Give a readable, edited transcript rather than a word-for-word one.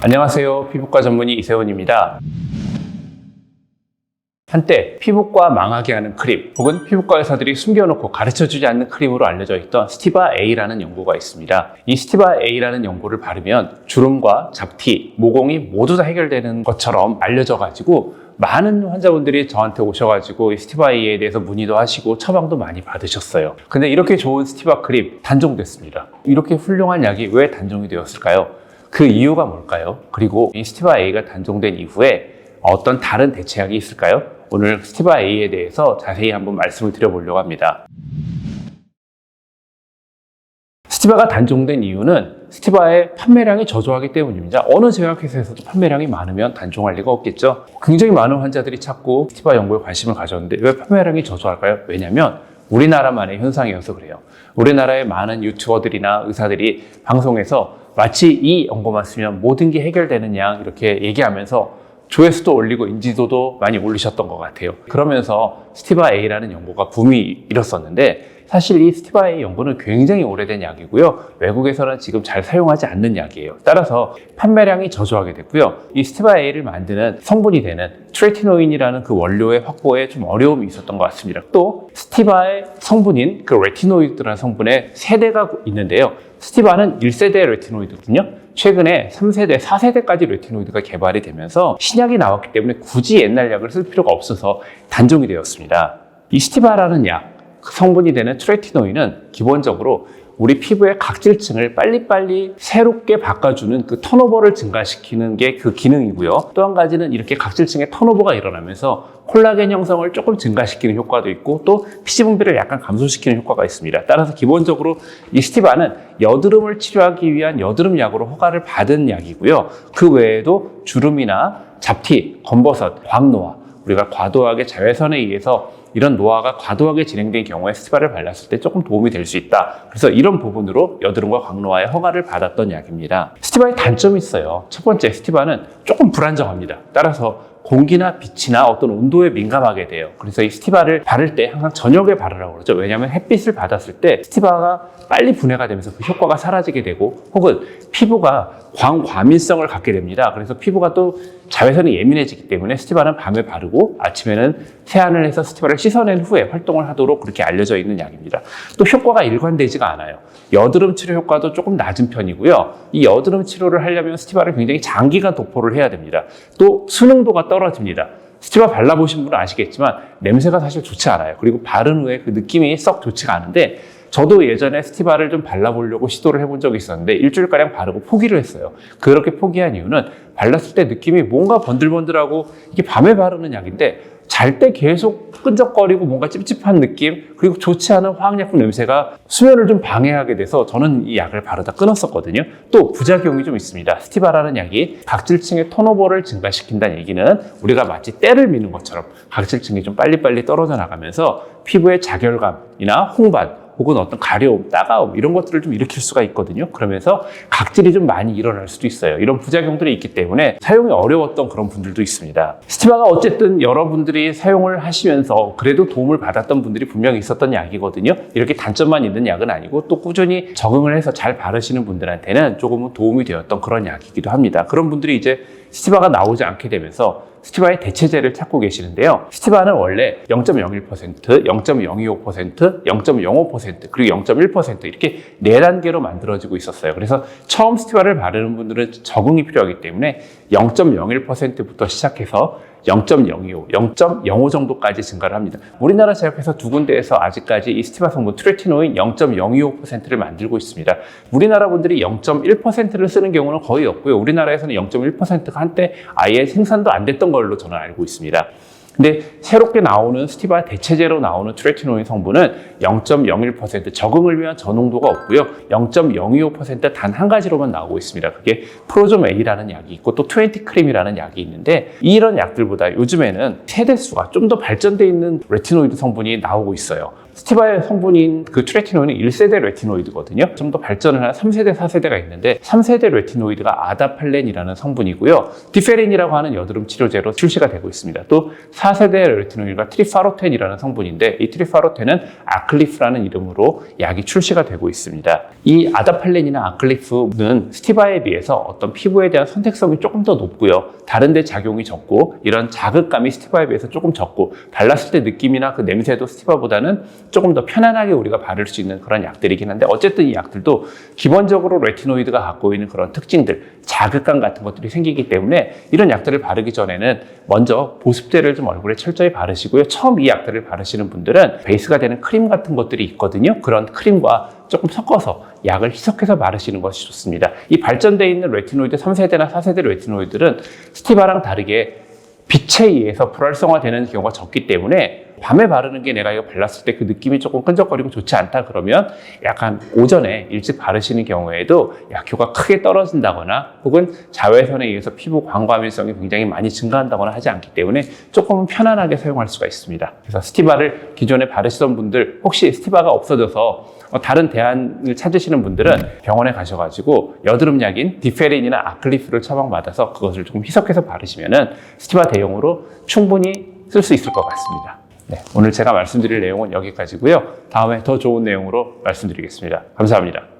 안녕하세요. 피부과 전문의 이세훈입니다. 한때 피부과 망하게 하는 크림 혹은 피부과 의사들이 숨겨놓고 가르쳐주지 않는 크림으로 알려져 있던 스티바 A라는 연고가 있습니다. 이 스티바 A라는 연고를 바르면 주름과 잡티, 모공이 모두 다 해결되는 것처럼 알려져 가지고 많은 환자분들이 저한테 오셔가지고 이 스티바 A에 대해서 문의도 하시고 처방도 많이 받으셨어요. 근데 이렇게 좋은 스티바 크림 단종됐습니다. 이렇게 훌륭한 약이 왜 단종이 되었을까요? 그 이유가 뭘까요? 그리고 이 스티바 A가 단종된 이후에 어떤 다른 대체약이 있을까요? 오늘 스티바 A에 대해서 자세히 한번 말씀을 드려보려고 합니다. 스티바가 단종된 이유는 스티바의 판매량이 저조하기 때문입니다. 어느 제약회사에서도 판매량이 많으면 단종할 리가 없겠죠. 굉장히 많은 환자들이 찾고 스티바 연고에 관심을 가졌는데 왜 판매량이 저조할까요? 왜냐하면 우리나라만의 현상이어서 그래요. 우리나라의 많은 유튜버들이나 의사들이 방송에서 마치 이 연고만 쓰면 모든 게 해결되느냐 이렇게 얘기하면서 조회수도 올리고 인지도도 많이 올리셨던 것 같아요. 그러면서 스티바 A라는 연고가 붐이 일었었는데 사실 이 스티바 A 연고는 굉장히 오래된 약이고요. 외국에서는 지금 잘 사용하지 않는 약이에요. 따라서 판매량이 저조하게 됐고요. 이 스티바 A를 만드는 성분이 되는 트레티노인이라는 그 원료의 확보에 좀 어려움이 있었던 것 같습니다. 또 스티바의 성분인 그 레티노이드라는 성분의 세대가 있는데요. 스티바는 1세대 레티노이드거든요. 최근에 3세대, 4세대까지 레티노이드가 개발이 되면서 신약이 나왔기 때문에 굳이 옛날 약을 쓸 필요가 없어서 단종이 되었습니다. 이 스티바라는 약, 성분이 되는 트레티노인은 기본적으로 우리 피부의 각질층을 빨리빨리 새롭게 바꿔주는 그 턴오버를 증가시키는 게 그 기능이고요. 또 한 가지는 이렇게 각질층의 턴오버가 일어나면서 콜라겐 형성을 조금 증가시키는 효과도 있고 또 피지 분비를 약간 감소시키는 효과가 있습니다. 따라서 기본적으로 이 스티바는 여드름을 치료하기 위한 여드름 약으로 허가를 받은 약이고요. 그 외에도 주름이나 잡티, 검버섯, 광노화, 우리가 과도하게 자외선에 의해서 이런 노화가 과도하게 진행된 경우에 스티바를 발랐을 때 조금 도움이 될 수 있다. 그래서 이런 부분으로 여드름과 광노화에 허가를 받았던 약입니다. 스티바의 단점이 있어요. 첫 번째, 스티바는 조금 불안정합니다. 따라서 공기나 빛이나 어떤 온도에 민감하게 돼요. 그래서 이 스티바를 바를 때 항상 저녁에 바르라고 그러죠. 왜냐하면 햇빛을 받았을 때 스티바가 빨리 분해가 되면서 그 효과가 사라지게 되고 혹은 피부가 광과민성을 갖게 됩니다. 그래서 피부가 또 자외선이 예민해지기 때문에 스티바는 밤에 바르고 아침에는 세안을 해서 스티바를 씻어낸 후에 활동을 하도록 그렇게 알려져 있는 약입니다. 또 효과가 일관되지가 않아요. 여드름 치료 효과도 조금 낮은 편이고요. 이 여드름 치료를 하려면 스티바를 굉장히 장기간 도포를 해야 됩니다. 또 수능도가 떨어집니다. 스티바 발라보신 분은 아시겠지만 냄새가 사실 좋지 않아요. 그리고 바른 후에 그 느낌이 썩 좋지가 않은데 저도 예전에 스티바를 좀 발라보려고 시도를 해본 적이 있었는데 일주일가량 바르고 포기를 했어요. 그렇게 포기한 이유는 발랐을 때 느낌이 뭔가 번들번들하고 이게 밤에 바르는 약인데 잘 때 계속 끈적거리고 뭔가 찝찝한 느낌 그리고 좋지 않은 화학약품 냄새가 수면을 좀 방해하게 돼서 저는 이 약을 바르다 끊었었거든요. 또 부작용이 좀 있습니다. 스티바라는 약이 각질층의 턴오버를 증가시킨다는 얘기는 우리가 마치 때를 미는 것처럼 각질층이 좀 빨리빨리 떨어져 나가면서 피부의 자결감이나 홍반 혹은 어떤 가려움, 따가움 이런 것들을 좀 일으킬 수가 있거든요. 그러면서 각질이 좀 많이 일어날 수도 있어요. 이런 부작용들이 있기 때문에 사용이 어려웠던 그런 분들도 있습니다. 스티바가 어쨌든 여러분들이 사용을 하시면서 그래도 도움을 받았던 분들이 분명히 있었던 약이거든요. 이렇게 단점만 있는 약은 아니고 또 꾸준히 적응을 해서 잘 바르시는 분들한테는 조금은 도움이 되었던 그런 약이기도 합니다. 그런 분들이 이제 스티바가 나오지 않게 되면서 스티바의 대체제를 찾고 계시는데요. 스티바는 원래 0.01%, 0.025%, 0.05% 그리고 0.1% 이렇게 4단계로 만들어지고 있었어요. 그래서 처음 스티바를 바르는 분들은 적응이 필요하기 때문에 0.01%부터 시작해서 0.025, 0.05 정도까지 증가를 합니다. 우리나라 제약회사 2군데에서 아직까지 이 스티바 성분 트레티노인 0.025%를 만들고 있습니다. 우리나라 분들이 0.1%를 쓰는 경우는 거의 없고요. 우리나라에서는 0.1%가 한때 아예 생산도 안 됐던 걸로 저는 알고 있습니다. 근데 새롭게 나오는 스티바 대체제로 나오는 트레티노인 성분은 0.01% 적응을 위한 저농도가 없고요. 0.025% 단 한 가지로만 나오고 있습니다. 그게 프로좀 A라는 약이 있고 또 20 크림이라는 약이 있는데 이런 약들보다 요즘에는 세대수가 좀 더 발전되어 있는 레티노이드 성분이 나오고 있어요. 스티바의 성분인 그 트레티노이드는 1세대 레티노이드거든요. 좀 더 발전을 한 3세대, 4세대가 있는데 3세대 레티노이드가 아다팔렌이라는 성분이고요. 디페린이라고 하는 여드름 치료제로 출시가 되고 있습니다. 또 4세대 레티노이드가 트리파로텐이라는 성분인데 이 트리파로텐은 아클리프라는 이름으로 약이 출시가 되고 있습니다. 이 아다팔렌이나 아클리프는 스티바에 비해서 어떤 피부에 대한 선택성이 조금 더 높고요. 다른 데 작용이 적고 이런 자극감이 스티바에 비해서 조금 적고 발랐을 때 느낌이나 그 냄새도 스티바보다는 조금 더 편안하게 우리가 바를 수 있는 그런 약들이긴 한데 어쨌든 이 약들도 기본적으로 레티노이드가 갖고 있는 그런 특징들, 자극감 같은 것들이 생기기 때문에 이런 약들을 바르기 전에는 먼저 보습제를 좀 얼굴에 철저히 바르시고요. 처음 이 약들을 바르시는 분들은 베이스가 되는 크림 같은 것들이 있거든요. 그런 크림과 조금 섞어서 약을 희석해서 바르시는 것이 좋습니다. 이 발전되어 있는 레티노이드 3세대나 4세대 레티노이드는 스티바랑 다르게 빛에 의해서 불활성화되는 경우가 적기 때문에 밤에 바르는 게 내가 이거 발랐을 때 그 느낌이 조금 끈적거리고 좋지 않다 그러면 약간 오전에 일찍 바르시는 경우에도 약효가 크게 떨어진다거나 혹은 자외선에 의해서 피부 광과밀성이 굉장히 많이 증가한다거나 하지 않기 때문에 조금은 편안하게 사용할 수가 있습니다. 그래서 스티바를 기존에 바르시던 분들 혹시 스티바가 없어져서 다른 대안을 찾으시는 분들은 병원에 가셔가지고 여드름약인 디페린이나 아클리프를 처방받아서 그것을 조금 희석해서 바르시면은 스티바 대용으로 충분히 쓸 수 있을 것 같습니다. 네, 오늘 제가 말씀드릴 내용은 여기까지고요. 다음에 더 좋은 내용으로 말씀드리겠습니다. 감사합니다.